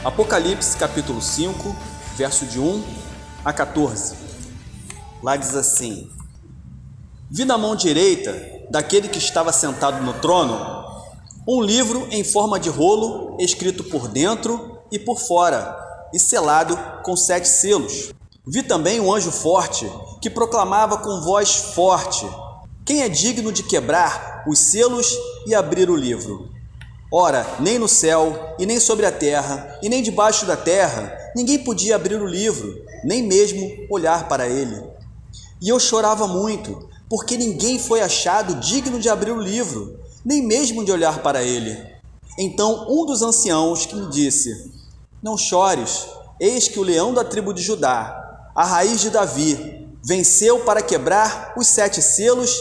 Apocalipse capítulo 5, verso de 1 a 14. Lá diz assim: Vi na mão direita daquele que estava sentado no trono um livro em forma de rolo, escrito por dentro e por fora, e selado com 7 selos. Vi também um anjo forte, que proclamava com voz forte: Quem é digno de quebrar os selos e abrir o livro? Ora, nem no céu, e nem sobre a terra, e nem debaixo da terra, ninguém podia abrir o livro, nem mesmo olhar para ele. E eu chorava muito, porque ninguém foi achado digno de abrir o livro, nem mesmo de olhar para ele. Então um dos anciãos que me disse: Não chores, eis que o leão da tribo de Judá, a raiz de Davi, venceu para quebrar os 7 selos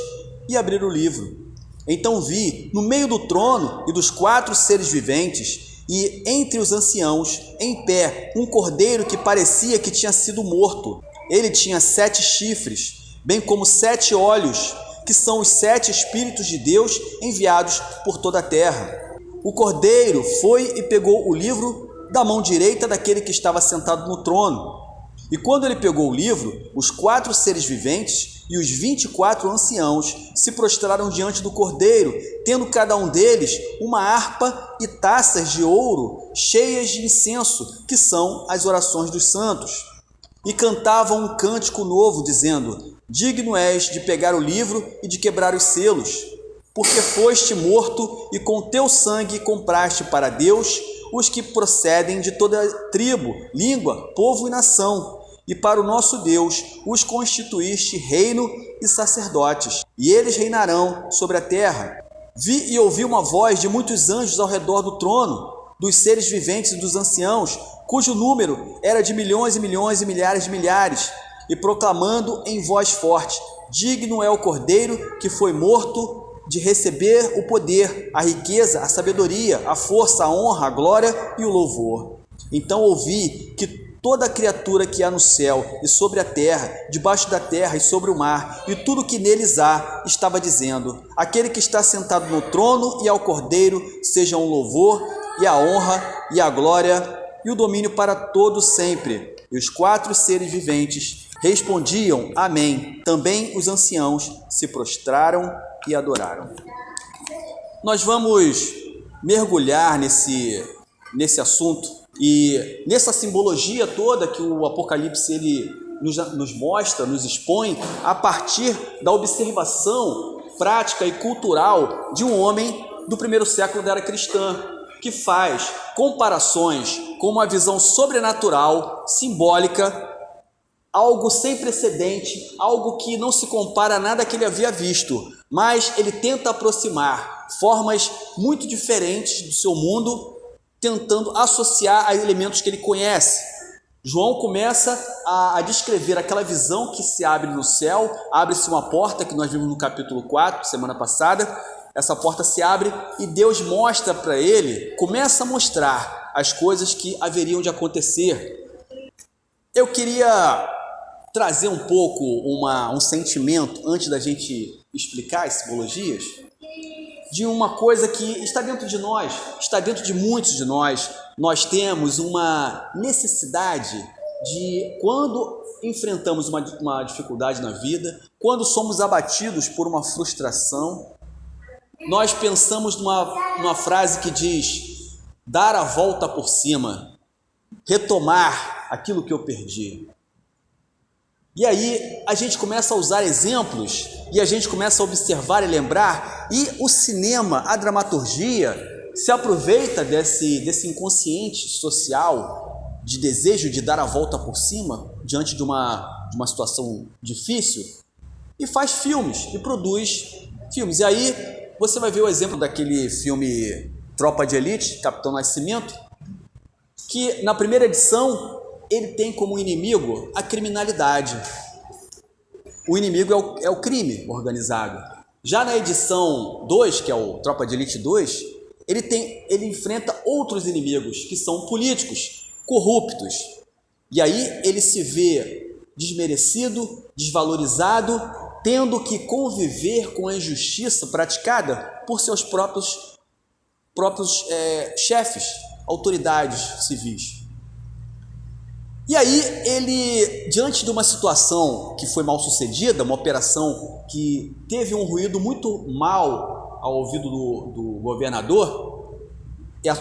e abrir o livro. Então vi, no meio do trono e dos 4 seres viventes, e entre os anciãos, em pé, um cordeiro que parecia que tinha sido morto. Ele tinha 7 chifres, bem como 7 olhos, que são os 7 Espíritos de Deus enviados por toda a terra. O cordeiro foi e pegou o livro da mão direita daquele que estava sentado no trono. E quando ele pegou o livro, os 4 seres viventes e os 24 anciãos se prostraram diante do cordeiro, tendo cada um deles uma harpa e taças de ouro cheias de incenso, que são as orações dos santos. E cantavam um cântico novo, dizendo: Digno és de pegar o livro e de quebrar os selos, porque foste morto e com teu sangue compraste para Deus os que procedem de toda tribo, língua, povo e nação. E para o nosso Deus os constituíste reino e sacerdotes, e eles reinarão sobre a terra. Vi e ouvi uma voz de muitos anjos ao redor do trono, dos seres viventes e dos anciãos, cujo número era de milhões e milhões e milhares de milhares, e proclamando em voz forte: Digno é o Cordeiro que foi morto de receber o poder, a riqueza, a sabedoria, a força, a honra, a glória e o louvor. Então ouvi que toda criatura que há no céu e sobre a terra, debaixo da terra e sobre o mar, e tudo que neles há, estava dizendo: Aquele que está sentado no trono e ao Cordeiro sejam o louvor e a honra e a glória e o domínio para todos sempre. E os 4 seres viventes respondiam: Amém. Também os anciãos se prostraram e adoraram. Nós vamos mergulhar nesse assunto e nessa simbologia toda que o Apocalipse ele nos mostra, nos expõe a partir da observação prática e cultural de um homem do primeiro século da era cristã, que faz comparações com uma visão sobrenatural, simbólica, algo sem precedente, algo que não se compara a nada que ele havia visto, mas ele tenta aproximar formas muito diferentes do seu mundo, tentando associar a elementos que ele conhece. João começa a descrever aquela visão que se abre no céu, abre-se uma porta, que nós vimos no capítulo 4, semana passada. Essa porta se abre e Deus mostra para ele, começa a mostrar as coisas que haveriam de acontecer. Eu queria trazer um pouco um sentimento, antes da gente explicar as simbologias, de uma coisa que está dentro de nós, está dentro de muitos de nós. Nós temos uma necessidade de, quando enfrentamos uma dificuldade na vida, quando somos abatidos por uma frustração, nós pensamos numa frase que diz: dar a volta por cima, retomar aquilo que eu perdi. E aí a gente começa a usar exemplos e a gente começa a observar e lembrar, e o cinema, a dramaturgia, se aproveita desse inconsciente social de desejo de dar a volta por cima diante de uma situação difícil e faz filmes e produz filmes. E aí você vai ver o exemplo daquele filme Tropa de Elite, Capitão Nascimento, que na primeira edição ele tem como inimigo a criminalidade. O inimigo é o crime organizado. Já na edição 2, que é o Tropa de Elite 2, ele enfrenta outros inimigos, que são políticos, corruptos. E aí ele se vê desmerecido, desvalorizado, tendo que conviver com a injustiça praticada por seus próprios chefes. autoridades civis. E aí ele, diante de uma situação que foi mal sucedida, uma operação que teve um ruído muito mal ao ouvido do governador,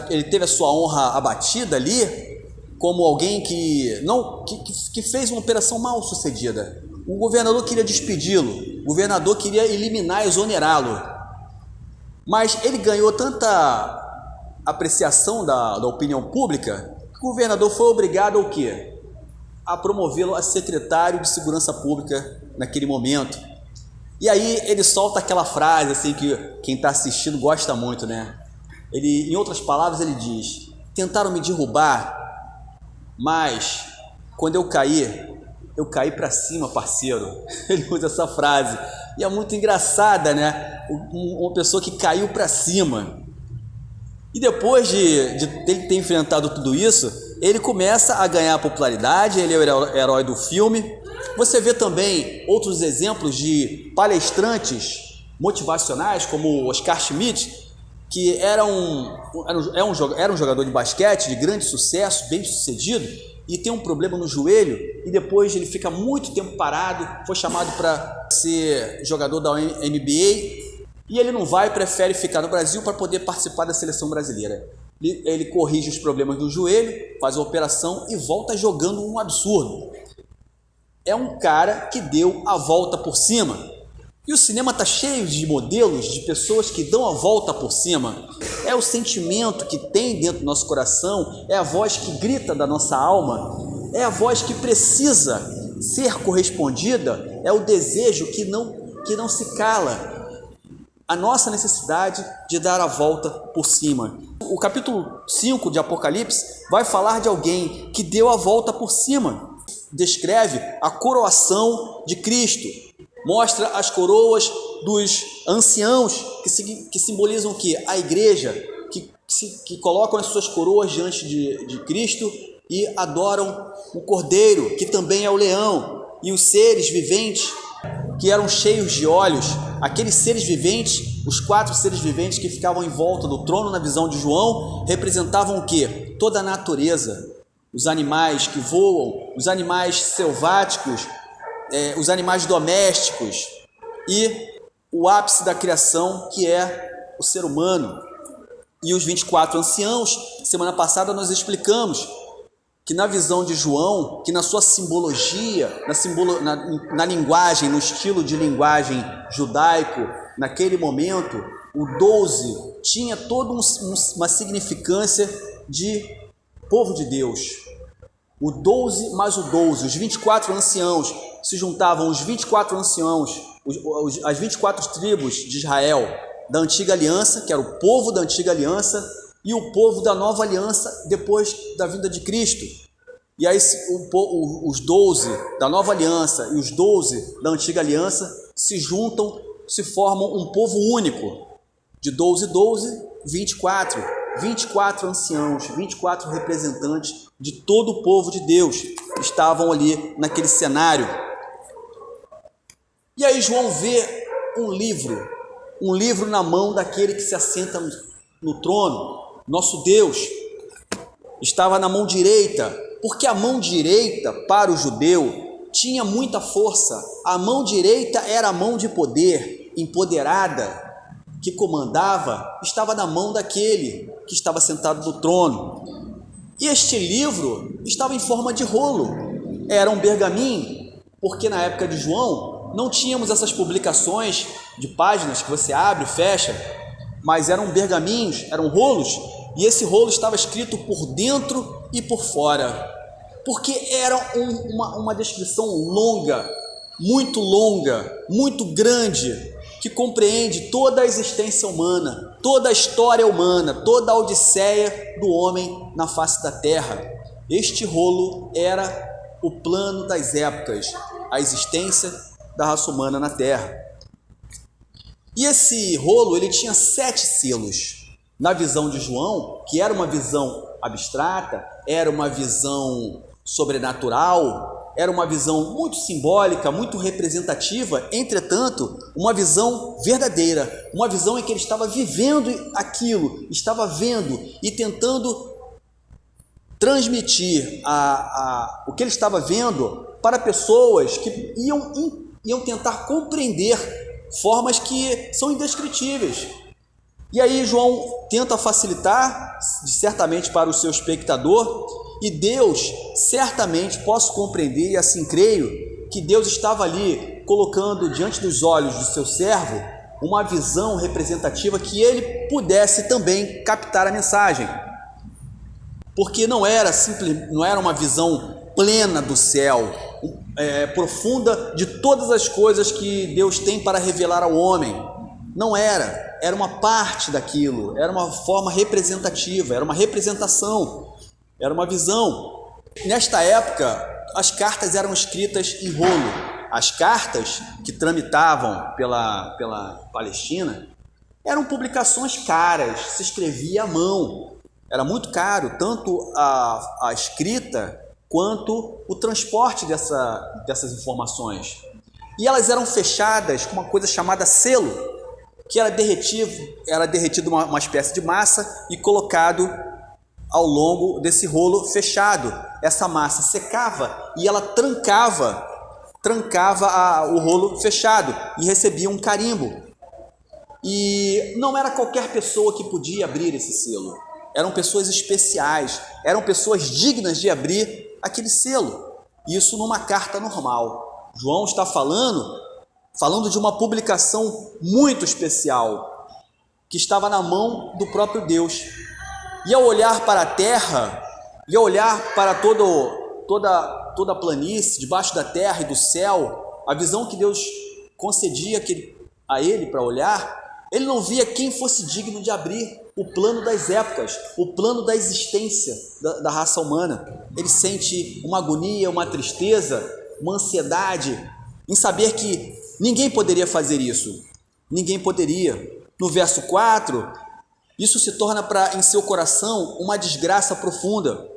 ele teve a sua honra abatida ali, como alguém que fez uma operação mal sucedida. O governador queria despedi-lo, o governador queria eliminar, exonerá-lo, mas ele ganhou tanta apreciação da opinião pública que o governador foi obrigado ao quê? A promovê-lo a secretário de Segurança Pública naquele momento. E aí ele solta aquela frase assim que quem está assistindo gosta muito, né? Ele, em outras palavras, ele diz: tentaram me derrubar, mas quando eu caí para cima, parceiro. Ele usa essa frase e é muito engraçada, né? Uma pessoa que caiu para cima. E depois de ele ter enfrentado tudo isso, ele começa a ganhar popularidade, ele é o herói do filme. Você vê também outros exemplos de palestrantes motivacionais, como Oscar Schmidt, que era um jogador de basquete de grande sucesso, bem sucedido, e tem um problema no joelho, e depois ele fica muito tempo parado, foi chamado para ser jogador da NBA, e ele não vai, prefere ficar no Brasil para poder participar da seleção brasileira. Ele corrige os problemas do joelho, faz a operação e volta jogando um absurdo. É um cara que deu a volta por cima. E o cinema está cheio de modelos de pessoas que dão a volta por cima. É o sentimento que tem dentro do nosso coração, é a voz que grita da nossa alma, é a voz que precisa ser correspondida, é o desejo que não se cala. A nossa necessidade de dar a volta por cima. O capítulo 5 de Apocalipse vai falar de alguém que deu a volta por cima. Descreve a coroação de Cristo. Mostra as coroas dos anciãos, que simbolizam o quê? A igreja, que colocam as suas coroas diante de Cristo e adoram o Cordeiro, que também é o leão, e os seres viventes, que eram cheios de olhos, aqueles seres viventes, os 4 seres viventes que ficavam em volta do trono na visão de João, representavam o quê? Toda a natureza, os animais que voam, os animais selváticos, os animais domésticos e o ápice da criação, que é o ser humano. E os 24 anciãos, semana passada nós explicamos que na visão de João, que na sua simbologia, na linguagem, no estilo de linguagem judaico, naquele momento, o 12 tinha toda uma significância de povo de Deus. O 12 mais o 12, os 24 anciãos, se juntavam os 24 anciãos, as 24 tribos de Israel da antiga aliança, que era o povo da antiga aliança, e o povo da nova aliança depois da vinda de Cristo. E aí os 12 da nova aliança e os 12 da antiga aliança se juntam, se formam um povo único. De 12 em 12, 24 anciãos, 24 representantes de todo o povo de Deus estavam ali naquele cenário. E aí João vê um livro na mão daquele que se assenta no trono. Nosso Deus estava na mão direita, porque a mão direita para o judeu tinha muita força. A mão direita era a mão de poder, empoderada, que comandava, estava na mão daquele que estava sentado no trono. E este livro estava em forma de rolo, era um pergaminho, porque na época de João não tínhamos essas publicações de páginas que você abre e fecha, mas eram pergaminhos, eram rolos, e esse rolo estava escrito por dentro e por fora, porque era uma descrição longa, muito grande, que compreende toda a existência humana, toda a história humana, toda a odisseia do homem na face da terra. Este rolo era o plano das épocas, a existência da raça humana na terra. E esse rolo, ele tinha 7 selos. Na visão de João, que era uma visão abstrata, era uma visão sobrenatural, era uma visão muito simbólica, muito representativa, entretanto, uma visão verdadeira, uma visão em que ele estava vivendo aquilo, estava vendo e tentando transmitir o que ele estava vendo para pessoas que iam tentar compreender formas que são indescritíveis. E aí João tenta facilitar, certamente para o seu espectador, e Deus, certamente, posso compreender, e assim creio, que Deus estava ali colocando diante dos olhos do seu servo uma visão representativa que ele pudesse também captar a mensagem. Porque não era uma visão plena do céu, profunda de todas as coisas que Deus tem para revelar ao homem. Não era uma parte daquilo, era uma forma representativa, era uma representação, era uma visão. Nesta época, as cartas eram escritas em rolo. As cartas que tramitavam pela Palestina eram publicações caras, se escrevia à mão. Era muito caro, tanto a escrita quanto o transporte dessas informações. E elas eram fechadas com uma coisa chamada selo, que era derretido uma espécie de massa e colocado ao longo desse rolo fechado. Essa massa secava e ela trancava o rolo fechado e recebia um carimbo. E não era qualquer pessoa que podia abrir esse selo. Eram pessoas especiais, eram pessoas dignas de abrir aquele selo. Isso numa carta normal. João está falando de uma publicação muito especial, que estava na mão do próprio Deus. E ao olhar para a terra, e ao olhar para toda a planície, debaixo da terra e do céu, a visão que Deus concedia a ele para olhar, ele não via quem fosse digno de abrir o plano das épocas, o plano da existência da raça humana. Ele sente uma agonia, uma tristeza, uma ansiedade em saber que ninguém poderia fazer isso. Ninguém poderia. No verso 4, isso se torna em seu coração uma desgraça profunda.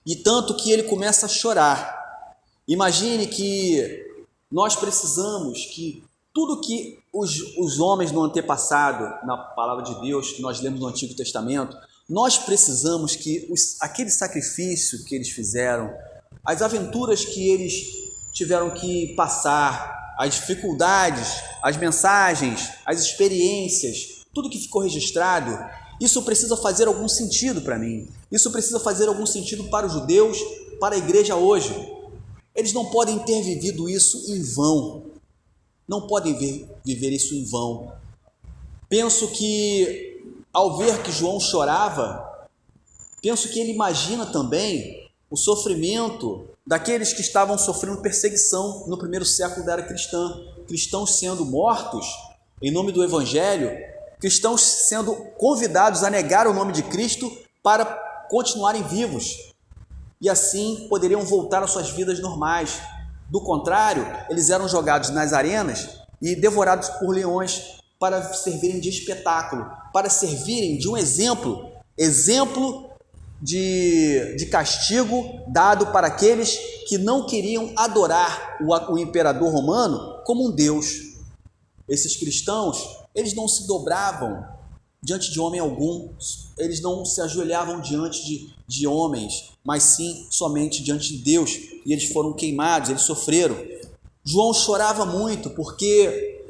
E tanto que ele começa a chorar. Imagine que nós precisamos que tudo que os homens no antepassado, na palavra de Deus, que nós lemos no Antigo Testamento, nós precisamos que aquele sacrifício que eles fizeram, as aventuras que eles tiveram que passar, as dificuldades, as mensagens, as experiências, tudo que ficou registrado, isso precisa fazer algum sentido para mim. Isso precisa fazer algum sentido para os judeus, para a igreja hoje. Eles não podem ter vivido isso em vão. Não podem viver isso em vão. Penso que, ao ver que João chorava, penso que ele imagina também o sofrimento daqueles que estavam sofrendo perseguição no primeiro século da era cristã. Cristãos sendo mortos em nome do Evangelho, cristãos sendo convidados a negar o nome de Cristo para continuarem vivos. E assim poderiam voltar às suas vidas normais. Do contrário, eles eram jogados nas arenas e devorados por leões para servirem de espetáculo, para servirem de um exemplo de castigo dado para aqueles que não queriam adorar o imperador romano como um Deus. Esses cristãos, eles não se dobravam diante de homem algum, eles não se ajoelhavam diante de homens, mas sim somente diante de Deus, e eles foram queimados, eles sofreram. João chorava muito, porque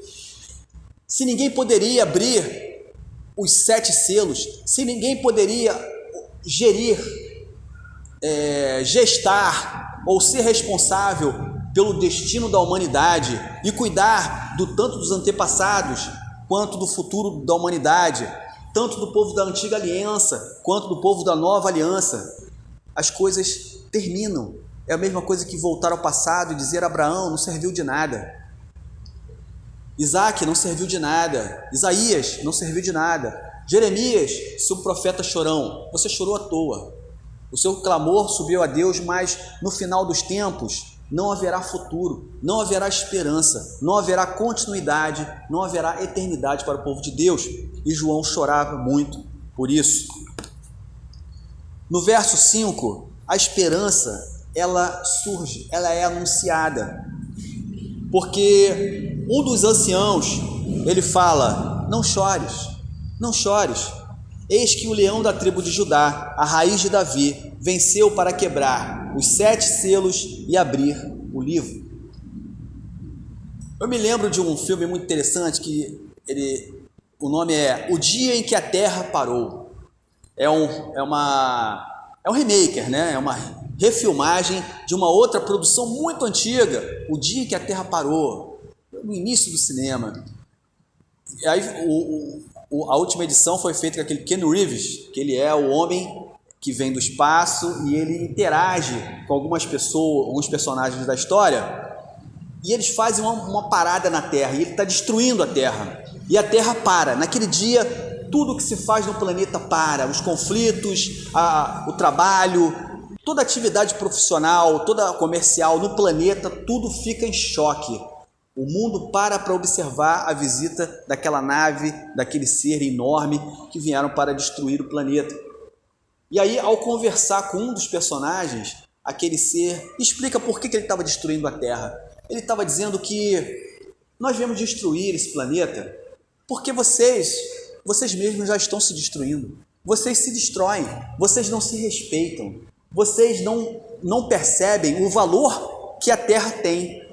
se ninguém poderia abrir os 7 selos, se ninguém poderia gestar ou ser responsável pelo destino da humanidade e cuidar tanto dos antepassados quanto do futuro da humanidade, tanto do povo da antiga aliança quanto do povo da nova aliança, as coisas terminam. É a mesma coisa que voltar ao passado e dizer: Abraão não serviu de nada, Isaac não serviu de nada, Isaías não serviu de nada, Jeremias, seu profeta chorão, você chorou à toa, o seu clamor subiu a Deus, mas no final dos tempos não haverá futuro, não haverá esperança, não haverá continuidade, não haverá eternidade para o povo de Deus. E João chorava muito por isso. No verso 5, a esperança, ela surge, ela é anunciada, porque um dos anciãos, ele fala: não chores, não chores. Eis que o leão da tribo de Judá, a raiz de Davi, venceu para quebrar os 7 selos e abrir o livro. Eu me lembro de um filme muito interessante que o nome é O Dia em que a Terra Parou. É um remaker, né? É uma refilmagem de uma outra produção muito antiga, O Dia em que a Terra Parou, no início do cinema. E aí a última edição foi feita com aquele Ken Reeves, que ele é o homem que vem do espaço e ele interage com algumas pessoas, alguns personagens da história, e eles fazem uma parada na Terra, e ele está destruindo a Terra, e a Terra para. Naquele dia, tudo que se faz no planeta para, os conflitos, o trabalho, toda atividade profissional, toda comercial no planeta, tudo fica em choque. O mundo para observar a visita daquela nave, daquele ser enorme que vieram para destruir o planeta. E aí, ao conversar com um dos personagens, aquele ser explica por que ele estava destruindo a Terra. Ele estava dizendo que nós viemos destruir esse planeta porque vocês mesmos já estão se destruindo. Vocês se destroem, vocês não se respeitam, vocês não percebem o valor que a Terra tem,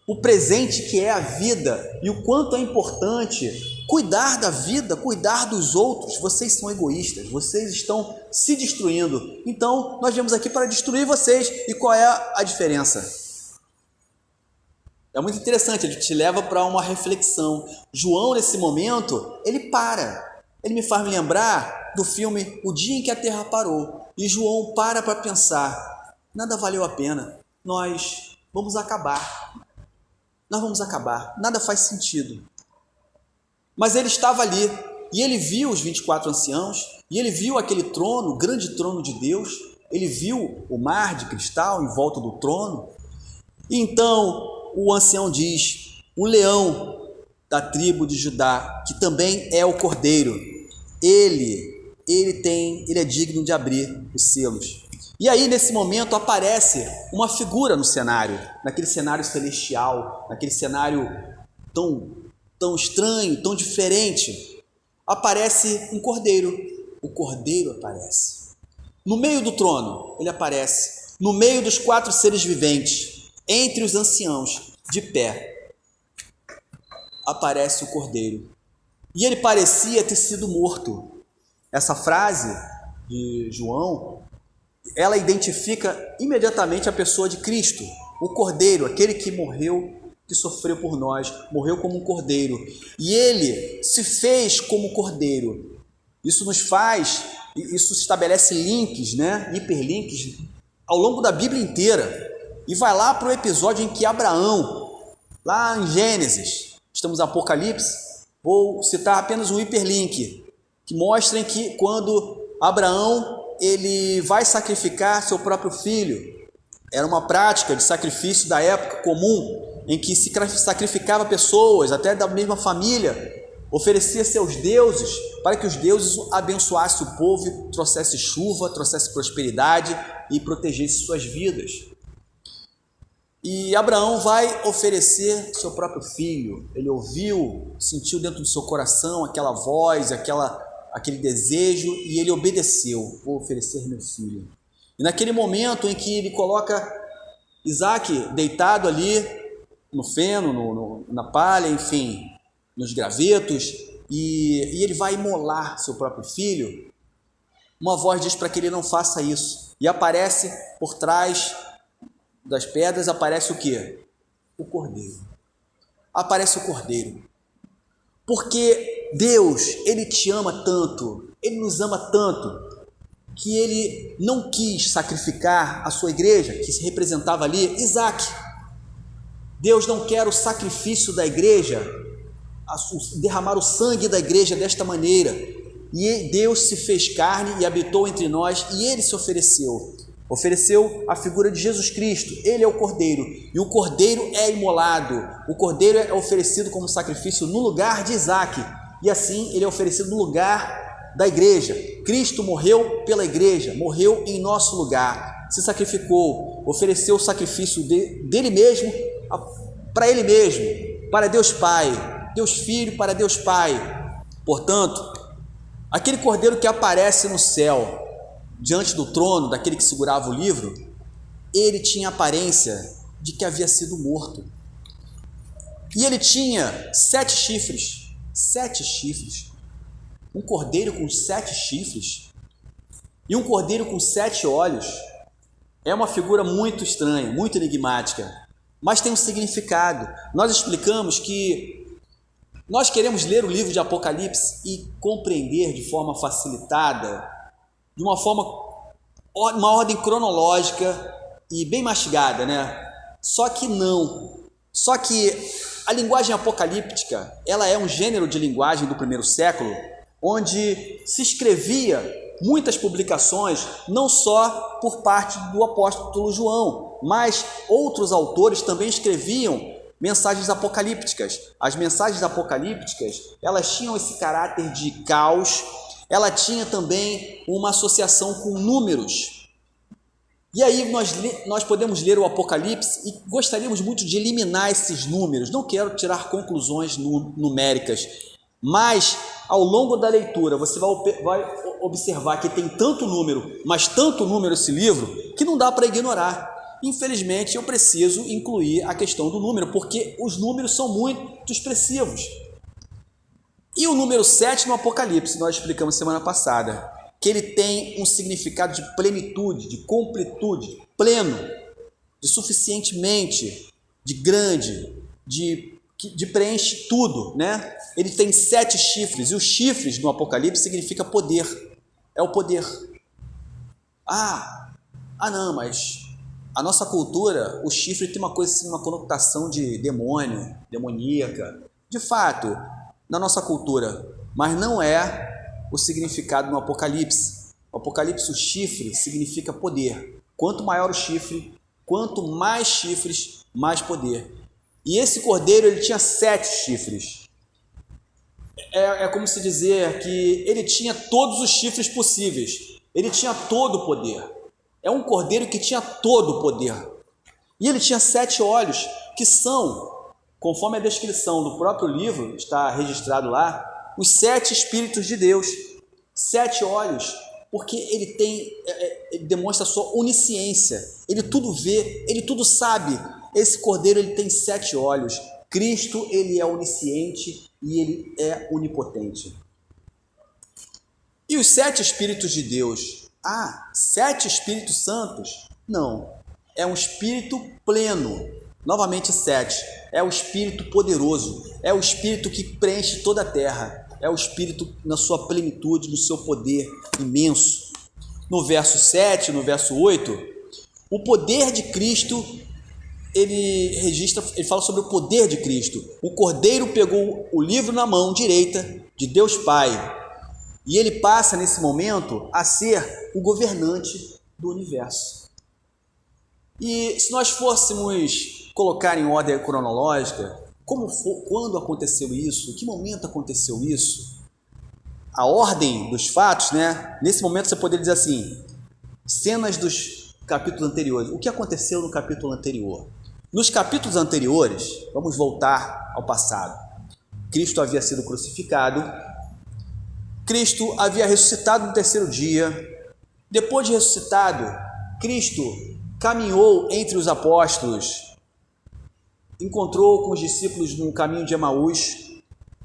o presente que é a vida e o quanto é importante cuidar da vida, cuidar dos outros. Vocês são egoístas, vocês estão se destruindo. Então, nós viemos aqui para destruir vocês. E qual é a diferença? É muito interessante, ele te leva para uma reflexão. João, nesse momento, ele para. Ele me faz me lembrar do filme O Dia em que a Terra Parou. E João para pensar, nada valeu a pena, nós vamos acabar. Nós vamos acabar, nada faz sentido. Mas ele estava ali, e ele viu os 24 anciãos, e ele viu aquele trono, o grande trono de Deus, ele viu o mar de cristal em volta do trono. E então o ancião diz, o leão da tribo de Judá, que também é o cordeiro, ele é digno de abrir os selos. E aí, nesse momento, aparece uma figura no cenário, naquele cenário celestial, naquele cenário tão estranho, tão diferente. Aparece um cordeiro. O cordeiro aparece. No meio do trono, ele aparece. No meio dos 4 seres viventes, entre os anciãos, de pé, aparece o cordeiro. E ele parecia ter sido morto. Essa frase de João, ela identifica imediatamente a pessoa de Cristo, o cordeiro, aquele que morreu, que sofreu por nós, morreu como um cordeiro. E ele se fez como cordeiro. Isso estabelece links, né? Hiperlinks ao longo da Bíblia inteira. E vai lá para o episódio em que Abraão, lá em Gênesis, estamos em Apocalipse, vou citar apenas um hiperlink, que mostra que quando Abraão ele vai sacrificar seu próprio filho, era uma prática de sacrifício da época comum, em que se sacrificava pessoas, até da mesma família, oferecia seus deuses, para que os deuses abençoassem o povo, trouxesse chuva, trouxesse prosperidade e protegesse suas vidas. E Abraão vai oferecer seu próprio filho. Ele ouviu, sentiu dentro do seu coração aquela voz, aquele desejo, e ele obedeceu. Vou oferecer meu filho. E naquele momento em que ele coloca Isaac deitado ali no feno, na palha, enfim, nos gravetos, e ele vai imolar seu próprio filho, uma voz diz para que ele não faça isso. E aparece por trás das pedras, aparece o quê? O cordeiro. Aparece o cordeiro. Porque Deus, ele te ama tanto, ele nos ama tanto, que ele não quis sacrificar a sua igreja, que se representava ali, Isaac. Deus não quer o sacrifício da igreja, derramar o sangue da igreja desta maneira. E Deus se fez carne e habitou entre nós, e ele se ofereceu a figura de Jesus Cristo. Ele é o cordeiro, e o cordeiro é imolado, o cordeiro é oferecido como sacrifício no lugar de Isaac, e assim ele é oferecido no lugar da igreja. Cristo morreu pela igreja, morreu em nosso lugar, se sacrificou, ofereceu o sacrifício dele mesmo, para ele mesmo, para Deus Pai, Deus Filho para Deus Pai. Portanto, Aquele cordeiro que aparece no céu, diante do trono daquele que segurava o livro, ele tinha aparência de que havia sido morto. E ele tinha 7 chifres. 7 chifres. Um cordeiro com 7 chifres e um cordeiro com 7 olhos. É uma figura muito estranha, muito enigmática, mas tem um significado. Nós explicamos que nós queremos ler o livro de Apocalipse e compreender de forma facilitada, de uma ordem cronológica e bem mastigada, né? Só que a linguagem apocalíptica, ela é um gênero de linguagem do primeiro século, onde se escrevia muitas publicações, não só por parte do apóstolo João, mas outros autores também escreviam mensagens apocalípticas. As mensagens apocalípticas, elas tinham esse caráter de caos, ela tinha também uma associação com números. E aí nós podemos ler o Apocalipse e gostaríamos muito de eliminar esses números. Não quero tirar conclusões numéricas, mas ao longo da leitura você vai observar que tem tanto número, mas tanto número esse livro, que não dá para ignorar. Infelizmente eu preciso incluir a questão do número, porque os números são muito expressivos. E o número 7 no Apocalipse, nós explicamos semana passada, que ele tem um significado de plenitude, de completude, pleno, de suficientemente, de grande, de preenche tudo, né? Ele tem 7 chifres, e os chifres no Apocalipse significa poder, é o poder. Não, mas a nossa cultura, o chifre tem uma coisa assim, uma conotação de demônio, demoníaca, de fato, na nossa cultura, mas não é o significado no Apocalipse. No Apocalipse, o chifre significa poder. Quanto maior o chifre, quanto mais chifres, mais poder. E esse cordeiro, ele tinha 7 chifres. É como se dizer que ele tinha todos os chifres possíveis. Ele tinha todo o poder. É um cordeiro que tinha todo o poder. E ele tinha 7 olhos, que são, conforme a descrição do próprio livro, está registrado lá, os 7 Espíritos de Deus. 7 olhos, porque ele demonstra a sua onisciência. Ele tudo vê, ele tudo sabe. Esse cordeiro, ele tem 7 olhos. Cristo, ele é onisciente e ele é onipotente. E os 7 Espíritos de Deus? 7 Espíritos Santos? Não, é um Espírito pleno. Novamente 7, é o Espírito poderoso, é o Espírito que preenche toda a terra, é o Espírito na sua plenitude, no seu poder imenso. No verso 7, no verso 8, o poder de Cristo, ele fala sobre o poder de Cristo. O Cordeiro pegou o livro na mão direita de Deus Pai, e ele passa nesse momento a ser o governante do universo. E se nós fôssemos colocar em ordem cronológica, quando aconteceu isso, em que momento aconteceu isso, a ordem dos fatos, né? Nesse momento você poderia dizer assim, cenas dos capítulos anteriores. O que aconteceu no capítulo anterior? Nos capítulos anteriores, vamos voltar ao passado. Cristo havia sido crucificado, Cristo havia ressuscitado no 3º dia. Depois de ressuscitado, Cristo caminhou entre os apóstolos, encontrou com os discípulos no caminho de Emaús.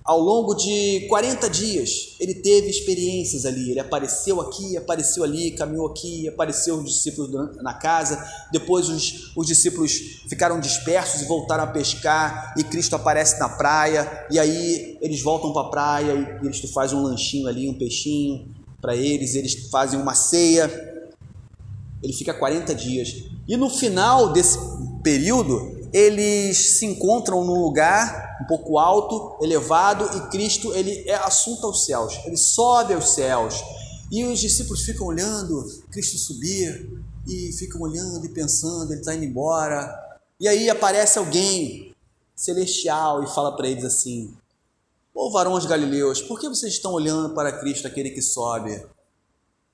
Ao longo de 40 dias, ele teve experiências ali. Ele apareceu aqui, apareceu ali, caminhou aqui, apareceu os discípulos na casa. Depois os discípulos ficaram dispersos e voltaram a pescar. E Cristo aparece na praia. E aí eles voltam para a praia e Cristo faz um lanchinho ali, um peixinho para eles. Eles fazem uma ceia. Ele fica 40 dias. E no final desse período, eles se encontram num lugar um pouco alto, elevado, e Cristo, ele é assunto aos céus, ele sobe aos céus, e os discípulos ficam olhando Cristo subir, e ficam olhando e pensando, ele está indo embora, e aí aparece alguém celestial e fala para eles assim: ô varões galileus, por que vocês estão olhando para Cristo, aquele que sobe?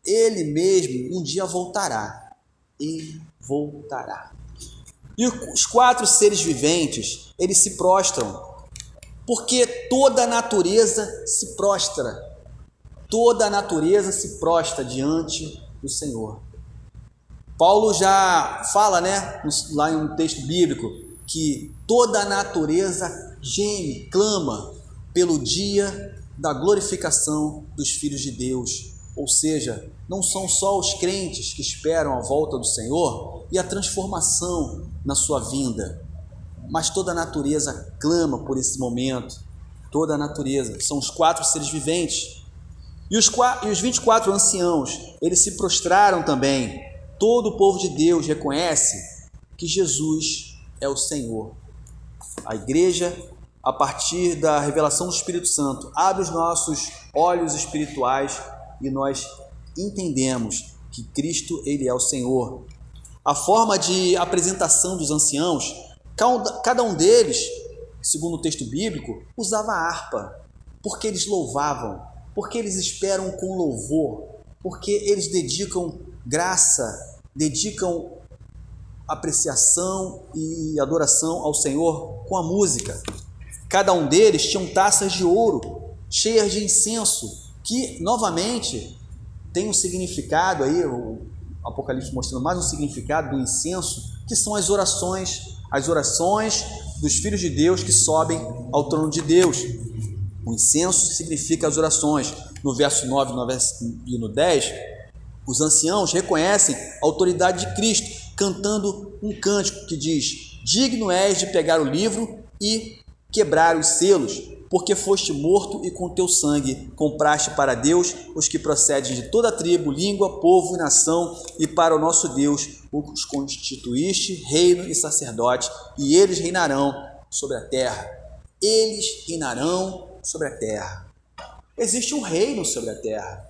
Ele mesmo um dia voltará, ele voltará. E os 4 seres viventes, eles se prostram, porque toda a natureza se prostra. Toda a natureza se prostra diante do Senhor. Paulo já fala, lá em um texto bíblico, que toda a natureza geme, clama pelo dia da glorificação dos filhos de Deus. Ou seja, não são só os crentes que esperam a volta do Senhor e a transformação na sua vinda, mas toda a natureza clama por esse momento. Toda a natureza, são os 4 seres viventes. E os 24 anciãos, eles se prostraram também. Todo o povo de Deus reconhece que Jesus é o Senhor. A igreja, a partir da revelação do Espírito Santo, abre os nossos olhos espirituais e nós entendemos que Cristo, ele é o Senhor. A forma de apresentação dos anciãos, cada um deles, segundo o texto bíblico, usava harpa, porque eles louvavam, porque eles esperam com louvor, porque eles dedicam graça, dedicam apreciação e adoração ao Senhor com a música. Cada um deles tinha taças de ouro, cheias de incenso, que novamente tem um significado aí, o Apocalipse mostrando mais um significado do incenso, que são as orações dos filhos de Deus que sobem ao trono de Deus. O incenso significa as orações. No verso 9 e no 10, os anciãos reconhecem a autoridade de Cristo, cantando um cântico que diz: digno és de pegar o livro e quebrar os selos, porque foste morto e com teu sangue compraste para Deus os que procedem de toda tribo, língua, povo e nação, e para o nosso Deus os constituíste reino e sacerdote, e eles reinarão sobre a terra. Eles reinarão sobre a terra. Existe um reino sobre a terra.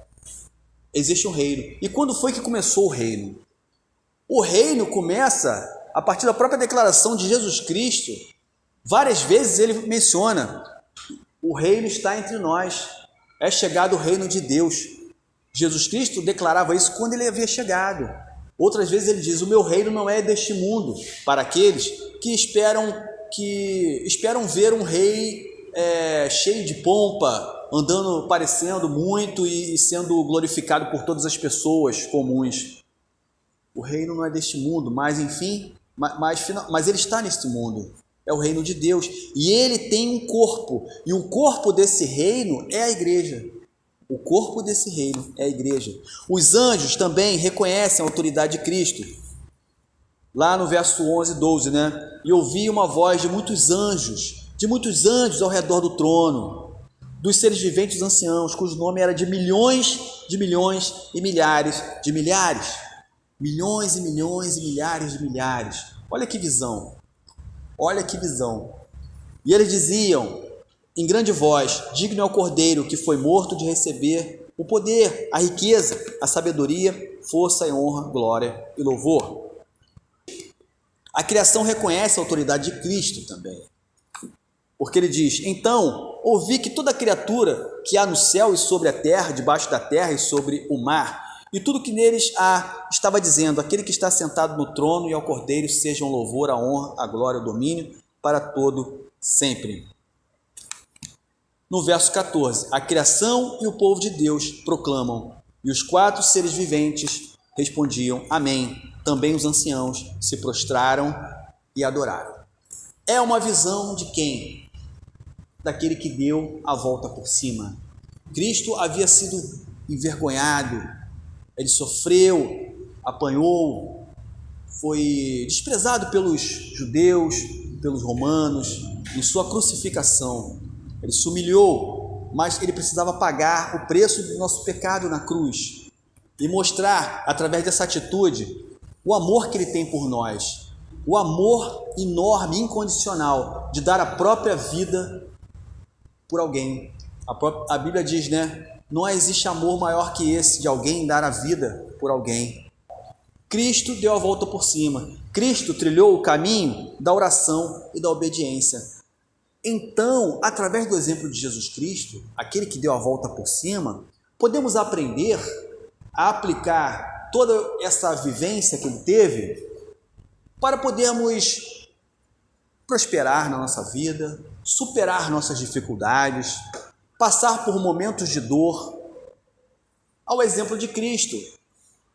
Existe um reino. E quando foi que começou o reino? O reino começa a partir da própria declaração de Jesus Cristo. Várias vezes ele menciona: o reino está entre nós, é chegado o reino de Deus. Jesus Cristo declarava isso quando ele havia chegado. Outras vezes ele diz: o meu reino não é deste mundo, para aqueles que esperam ver um rei cheio de pompa, andando, parecendo muito e sendo glorificado por todas as pessoas comuns. O reino não é deste mundo, mas enfim, mas ele está neste mundo. É o reino de Deus, e ele tem um corpo, e o corpo desse reino é a igreja. O corpo desse reino é a igreja. Os anjos também reconhecem a autoridade de Cristo. Lá no verso 11 e 12, e ouvi uma voz de muitos anjos ao redor do trono, dos seres viventes anciãos, cujo nome era de milhões e milhares de milhares. Milhões e milhões e milhares de milhares. Olha que visão. Olha que visão. E eles diziam em grande voz: digno é o Cordeiro que foi morto de receber o poder, a riqueza, a sabedoria, força e honra, glória e louvor. A criação reconhece a autoridade de Cristo também. Porque ele diz: então ouvi que toda criatura que há no céu e sobre a terra, debaixo da terra e sobre o mar, e tudo que neles há, estava dizendo: aquele que está sentado no trono e ao Cordeiro sejam louvor, a honra, a glória, o domínio para todo sempre. No verso 14, a criação e o povo de Deus proclamam, e os 4 seres viventes respondiam: amém. Também os anciãos se prostraram e adoraram. É uma visão de quem? Daquele que deu a volta por cima. Cristo havia sido envergonhado, ele sofreu, apanhou, foi desprezado pelos judeus, pelos romanos. Em sua crucificação, ele se humilhou, mas ele precisava pagar o preço do nosso pecado na cruz e mostrar, através dessa atitude, o amor que ele tem por nós, o amor enorme, incondicional, de dar a própria vida por alguém. A Bíblia diz, não existe amor maior que esse, de alguém dar a vida por alguém. Cristo deu a volta por cima. Cristo trilhou o caminho da oração e da obediência. Então, através do exemplo de Jesus Cristo, aquele que deu a volta por cima, podemos aprender a aplicar toda essa vivência que ele teve para podermos prosperar na nossa vida, superar nossas dificuldades, passar por momentos de dor, ao exemplo de Cristo.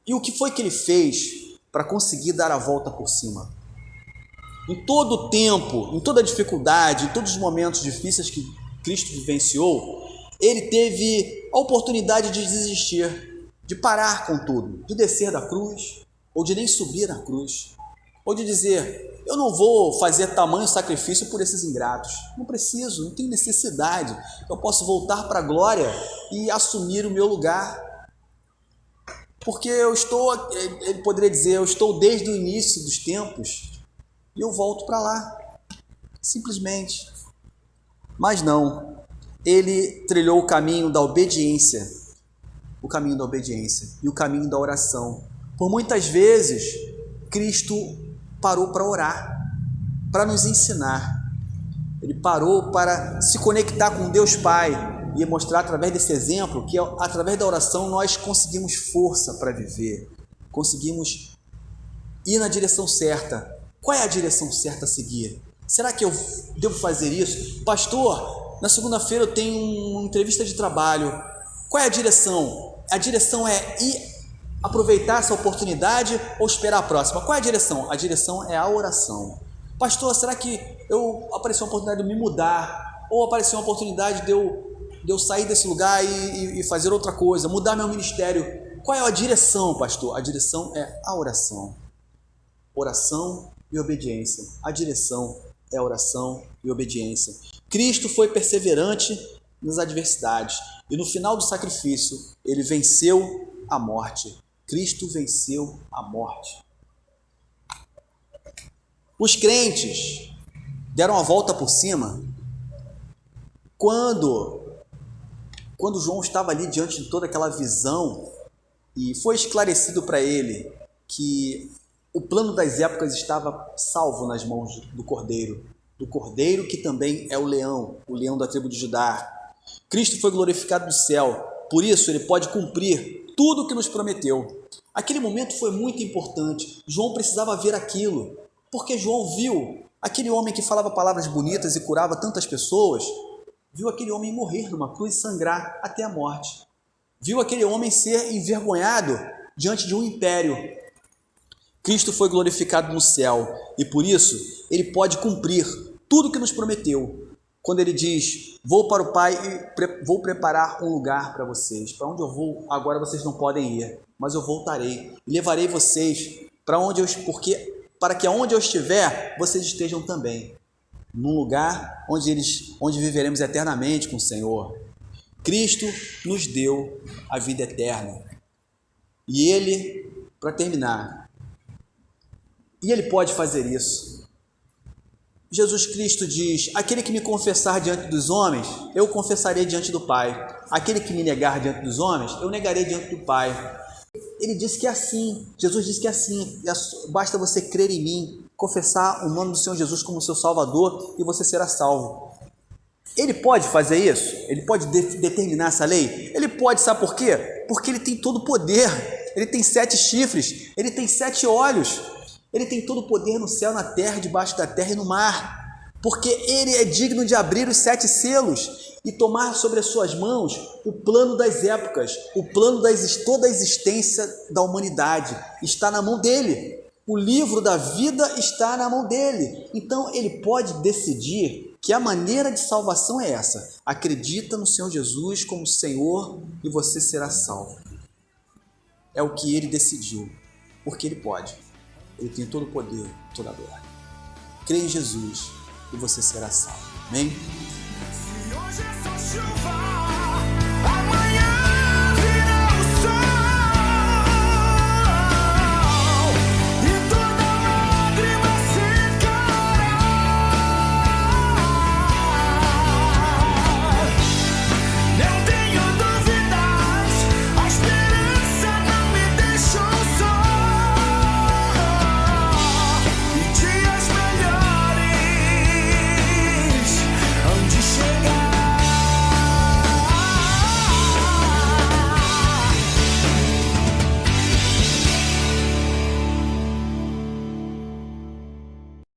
E o que foi que ele fez para conseguir dar a volta por cima? Em todo o tempo, em toda a dificuldade, em todos os momentos difíceis que Cristo vivenciou, ele teve a oportunidade de desistir, de parar com tudo, de descer da cruz, ou de nem subir na cruz, ou de dizer: eu não vou fazer tamanho sacrifício por esses ingratos, não preciso, não tenho necessidade, eu posso voltar para a glória e assumir o meu lugar, porque ele poderia dizer, eu estou desde o início dos tempos e eu volto para lá, simplesmente. Mas não, ele trilhou o caminho da obediência, e o caminho da oração. Por muitas vezes, Cristo parou para orar, para nos ensinar. Ele parou para se conectar com Deus Pai e mostrar através desse exemplo que através da oração nós conseguimos força para viver, conseguimos ir na direção certa. Qual é a direção certa a seguir? Será que eu devo fazer isso? Pastor, na segunda-feira eu tenho uma entrevista de trabalho. Qual é a direção? A direção é ir aproveitar essa oportunidade ou esperar a próxima? Qual é a direção? A direção é a oração. Pastor, será que apareceu uma oportunidade de me mudar? Ou apareceu uma oportunidade de eu sair desse lugar e fazer outra coisa, mudar meu ministério? Qual é a direção, pastor? A direção é a oração. Oração e obediência. A direção é a oração e obediência. Cristo foi perseverante nas adversidades e no final do sacrifício ele venceu a morte. Cristo venceu a morte. Os crentes deram a volta por cima quando João estava ali diante de toda aquela visão e foi esclarecido para ele que o plano das épocas estava salvo nas mãos do Cordeiro que também é o leão da tribo de Judá. Cristo foi glorificado no céu, por isso ele pode cumprir tudo o que nos prometeu. Aquele momento foi muito importante. João precisava ver aquilo, porque João viu aquele homem que falava palavras bonitas e curava tantas pessoas, viu aquele homem morrer numa cruz e sangrar até a morte. Viu aquele homem ser envergonhado diante de um império. Cristo foi glorificado no céu e por isso ele pode cumprir tudo o que nos prometeu. Quando ele diz: vou para o Pai e vou preparar um lugar para vocês. Para onde eu vou, agora vocês não podem ir, mas eu voltarei e levarei vocês para que aonde eu estiver, vocês estejam também. Num lugar onde viveremos eternamente com o Senhor. Cristo nos deu a vida eterna. E ele, para terminar, e ele pode fazer isso. Jesus Cristo diz: aquele que me confessar diante dos homens, eu confessarei diante do Pai. Aquele que me negar diante dos homens, eu negarei diante do Pai. Ele disse que é assim. Jesus disse que é assim. Basta você crer em mim, confessar o nome do Senhor Jesus como seu Salvador e você será salvo. Ele pode fazer isso? Ele pode determinar essa lei? Ele pode, sabe por quê? Porque ele tem todo o poder. Ele tem 7 chifres, ele tem 7 olhos. Ele tem todo o poder no céu, na terra, debaixo da terra e no mar, porque ele é digno de abrir os 7 selos e tomar sobre as suas mãos o plano das épocas, o plano toda a existência da humanidade está na mão dele. O livro da vida está na mão dele. Então ele pode decidir que a maneira de salvação é essa: acredita no Senhor Jesus como Senhor e você será salvo. É o que ele decidiu, porque ele pode. Ele tem todo o poder, toda a glória. Crê em Jesus e você será salvo. Amém? Se hoje essa chuva